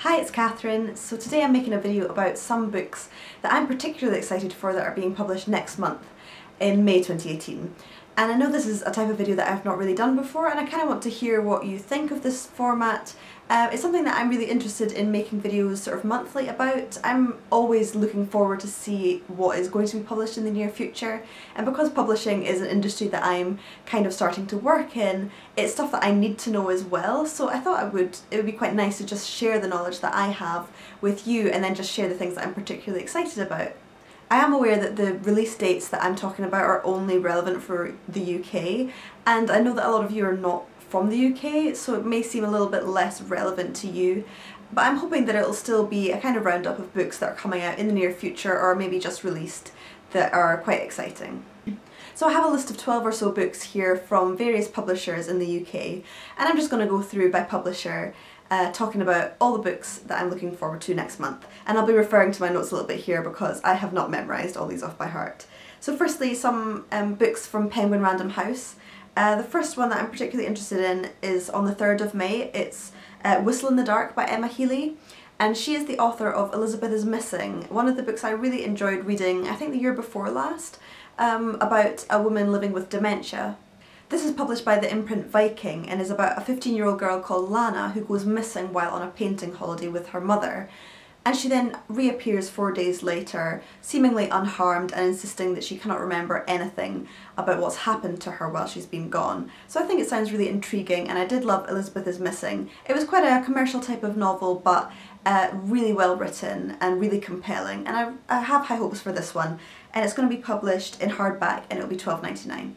Hi, it's Catherine. So today I'm making a video about some books that I'm particularly excited for that are being published next month in May 2018. And I know this is a type of video that I've not really done before, and I kind of want to hear what you think of this format. It's something that I'm really interested in making videos sort of monthly about. I'm always looking forward to see what is going to be published in the near future, and because publishing is an industry that I'm kind of starting to work in, it's stuff that I need to know as well, so I thought it would be quite nice to just share the knowledge that I have with you and then just share the things that I'm particularly excited about. I am aware that the release dates that I'm talking about are only relevant for the UK, and I know that a lot of you are not from the UK, so it may seem a little bit less relevant to you, but I'm hoping that it'll still be a kind of roundup of books that are coming out in the near future or maybe just released that are quite exciting. So I have a list of 12 or so books here from various publishers in the UK, and I'm just going to go through by publisher talking about all the books that I'm looking forward to next month, and I'll be referring to my notes a little bit here because I have not memorised all these off by heart. So firstly, some books from Penguin Random House. The first one that I'm particularly interested in is on the 3rd of May. It's Whistle in the Dark by Emma Healey, and she is the author of Elizabeth is Missing, one of the books I really enjoyed reading, I think the year before last, about a woman living with dementia. This is published by the imprint Viking and is about a 15-year-old girl called Lana who goes missing while on a painting holiday with her mother, and she then reappears 4 days later, seemingly unharmed and insisting that she cannot remember anything about what's happened to her while she's been gone. So I think it sounds really intriguing, and I did love Elizabeth is Missing. It was quite a commercial type of novel, but really well written and really compelling, and I have high hopes for this one, and it's going to be published in hardback and it'll be £12.99.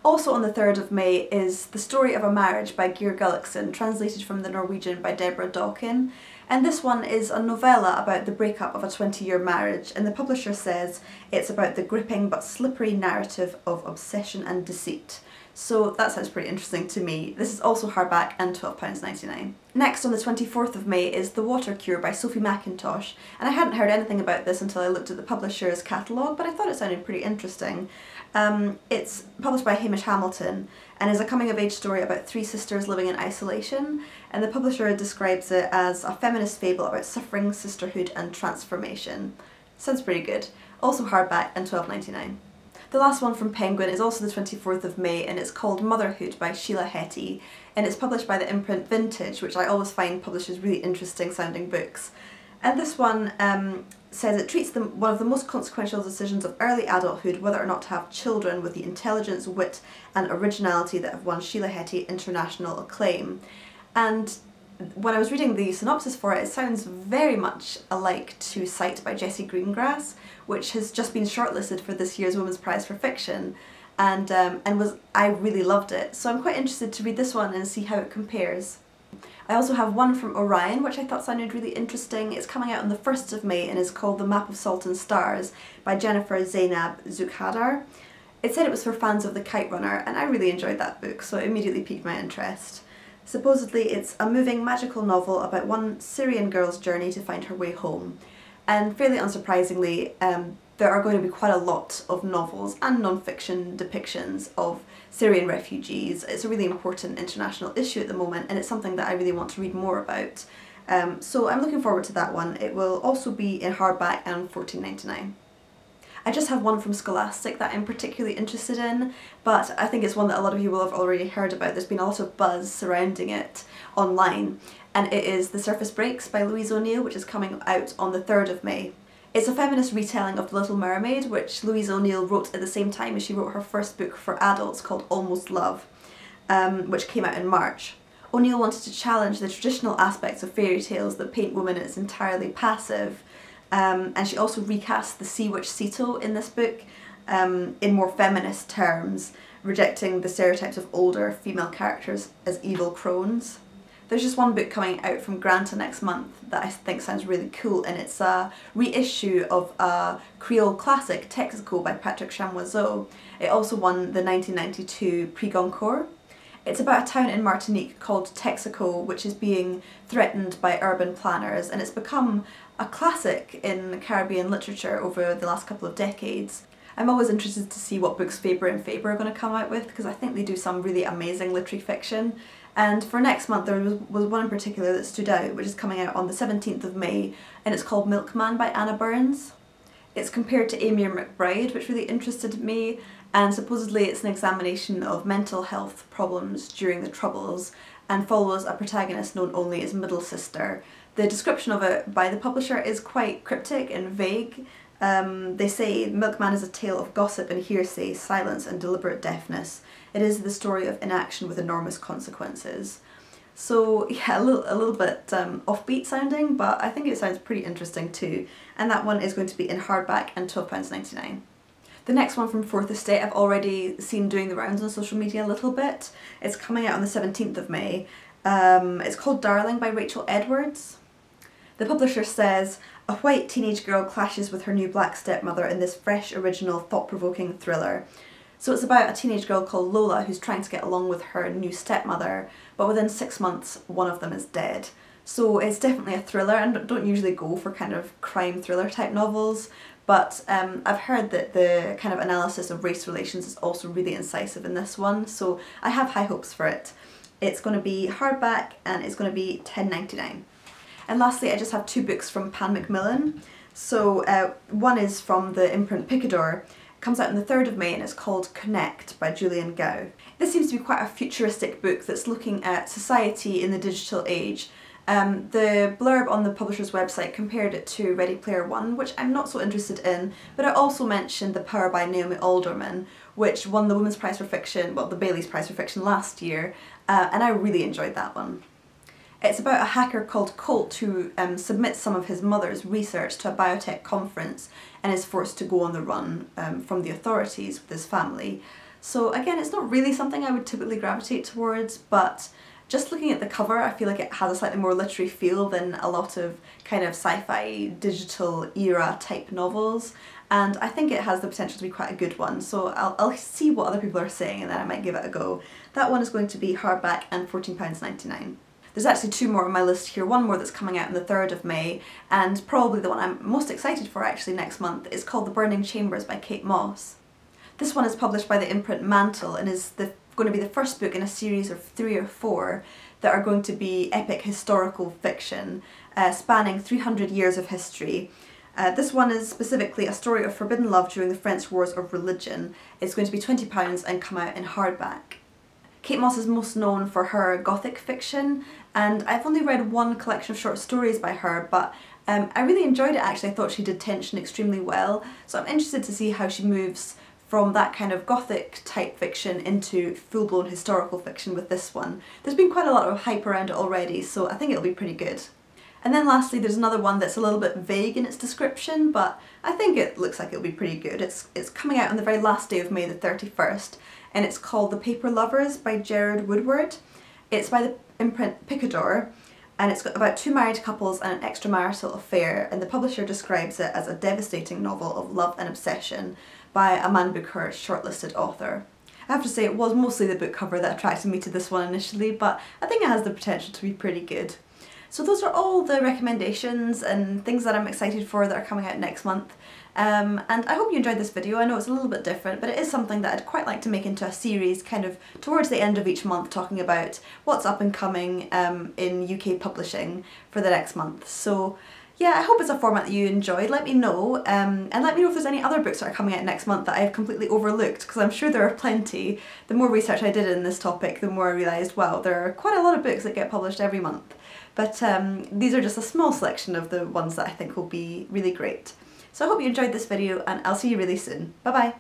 Also on the 3rd of May is The Story of a Marriage by Geir Gulliksen, translated from the Norwegian by Deborah Dawkin. And this one is a novella about the breakup of a 20-year marriage, and the publisher says it's about the gripping but slippery narrative of obsession and deceit. So that sounds pretty interesting to me. This is also hardback and £12.99. Next, on the 24th of May, is The Water Cure by Sophie Mackintosh, and I hadn't heard anything about this until I looked at the publisher's catalogue, but I thought it sounded pretty interesting. It's published by Hamish Hamilton and is a coming-of-age story about 3 sisters living in isolation, and the publisher describes it as a feminist fable about suffering, sisterhood and transformation. Sounds pretty good. Also hardback and £12.99. The last one from Penguin is also the 24th of May, and it's called Motherhood by Sheila Heti, and it's published by the imprint Vintage, which I always find publishes really interesting sounding books. And this one says it treats one of the most consequential decisions of early adulthood, whether or not to have children, with the intelligence, wit and originality that have won Sheila Heti international acclaim. And when I was reading the synopsis for it, it sounds very much alike to Sight by Jessie Greengrass, which has just been shortlisted for this year's Women's Prize for Fiction, and I really loved it. So I'm quite interested to read this one and see how it compares. I also have one from Orion, which I thought sounded really interesting. It's coming out on the 1st of May and is called The Map of Salt and Stars by Jennifer Zeynab Joukhadar. It said it was for fans of The Kite Runner, and I really enjoyed that book, so it immediately piqued my interest. Supposedly it's a moving magical novel about one Syrian girl's journey to find her way home. And fairly unsurprisingly, there are going to be quite a lot of novels and non-fiction depictions of Syrian refugees. It's a really important international issue at the moment, and it's something that I really want to read more about. So I'm looking forward to that one. It will also be in hardback and £14.99. I just have one from Scholastic that I'm particularly interested in, but I think it's one that a lot of you will have already heard about. There's been a lot of buzz surrounding it online, and it is The Surface Breaks by Louise, which is coming out on the 3rd of May. It's a feminist retelling of The Little Mermaid, which Louise O'Neill wrote at the same time as she wrote her first book for adults called Almost Love, which came out in March. O'Neill wanted to challenge the traditional aspects of fairy tales that paint women as entirely passive, and she also recast the sea witch Ceto in this book in more feminist terms, rejecting the stereotypes of older female characters as evil crones. There's just one book coming out from Granta next month that I think sounds really cool, and it's a reissue of a Creole classic, Texaco by Patrick Chamoiseau. It also won the 1992 Prix Goncourt. It's about a town in Martinique called Texaco, which is being threatened by urban planners, and it's become a classic in Caribbean literature over the last couple of decades. I'm always interested to see what books Faber and Faber are going to come out with, because I think they do some really amazing literary fiction. And for next month there was one in particular that stood out, which is coming out on the 17th of May, and it's called Milkman by Anna Burns. It's compared to Amy McBride, which really interested me, and supposedly it's an examination of mental health problems during the Troubles and follows a protagonist known only as Middle Sister. The description of it by the publisher is quite cryptic and vague. They say Milkman is a tale of gossip and hearsay, silence and deliberate deafness. It is the story of inaction with enormous consequences. So yeah, a little bit offbeat sounding, but I think it sounds pretty interesting too. And that one is going to be in hardback and £12.99. The next one from Fourth Estate I've already seen doing the rounds on social media a little bit. It's coming out on the 17th of May. It's called Darling by Rachel Edwards. The publisher says, a white teenage girl clashes with her new black stepmother in this fresh, original, thought-provoking thriller. So it's about a teenage girl called Lola who's trying to get along with her new stepmother, but within 6 months one of them is dead. So it's definitely a thriller, and don't usually go for kind of crime thriller type novels, but I've heard that the kind of analysis of race relations is also really incisive in this one, so I have high hopes for it. It's going to be hardback and it's going to be £10.99. And lastly, I just have two books from Pan Macmillan. So one is from the imprint Picador. It comes out on the 3rd of May and it's called Connect by Julian Gough. This seems to be quite a futuristic book that's looking at society in the digital age. The blurb on the publisher's website compared it to Ready Player One, which I'm not so interested in, but it also mentioned The Power by Naomi Alderman, which won the Women's Prize for Fiction, well, the Bailey's Prize for Fiction last year, and I really enjoyed that one. It's about a hacker called Colt who submits some of his mother's research to a biotech conference and is forced to go on the run from the authorities with his family. So again, it's not really something I would typically gravitate towards, but just looking at the cover, I feel like it has a slightly more literary feel than a lot of kind of sci-fi digital era type novels, and I think it has the potential to be quite a good one, so I'll see what other people are saying and then I might give it a go. That one is going to be hardback and £14.99. There's actually two more on my list here, one more that's coming out on the 3rd of May, and probably the one I'm most excited for actually next month is called The Burning Chambers by Kate Mosse. This one is published by the imprint Mantle and is going to be the first book in a series of 3 or 4 that are going to be epic historical fiction, spanning 300 years of history. This one is specifically a story of forbidden love during the French Wars of Religion. It's going to be £20 and come out in hardback. Kate Mosse is most known for her Gothic fiction, and I've only read one collection of short stories by her, but I really enjoyed it actually. I thought she did tension extremely well, so I'm interested to see how she moves from that kind of Gothic type fiction into full-blown historical fiction with this one. There's been quite a lot of hype around it already, so I think it'll be pretty good. And then lastly, there's another one that's a little bit vague in its description, but I think it looks like it'll be pretty good. It's coming out on the very last day of May the 31st, and it's called The Paper Lovers by Gerard Woodward. It's by the imprint Picador, and it's got about 2 married couples and an extramarital affair, and the publisher describes it as a devastating novel of love and obsession by a Man Booker shortlisted author. I have to say it was mostly the book cover that attracted me to this one initially, but I think it has the potential to be pretty good. So those are all the recommendations and things that I'm excited for that are coming out next month. And I hope you enjoyed this video. I know it's a little bit different, but it is something that I'd quite like to make into a series kind of towards the end of each month, talking about what's up and coming in UK publishing for the next month. So yeah, I hope it's a format that you enjoyed. Let me know, and let me know if there's any other books that are coming out next month that I've completely overlooked, because I'm sure there are plenty. The more research I did in this topic, the more I realised, wow, there are quite a lot of books that get published every month. But these are just a small selection of the ones that I think will be really great. So I hope you enjoyed this video, and I'll see you really soon. Bye bye!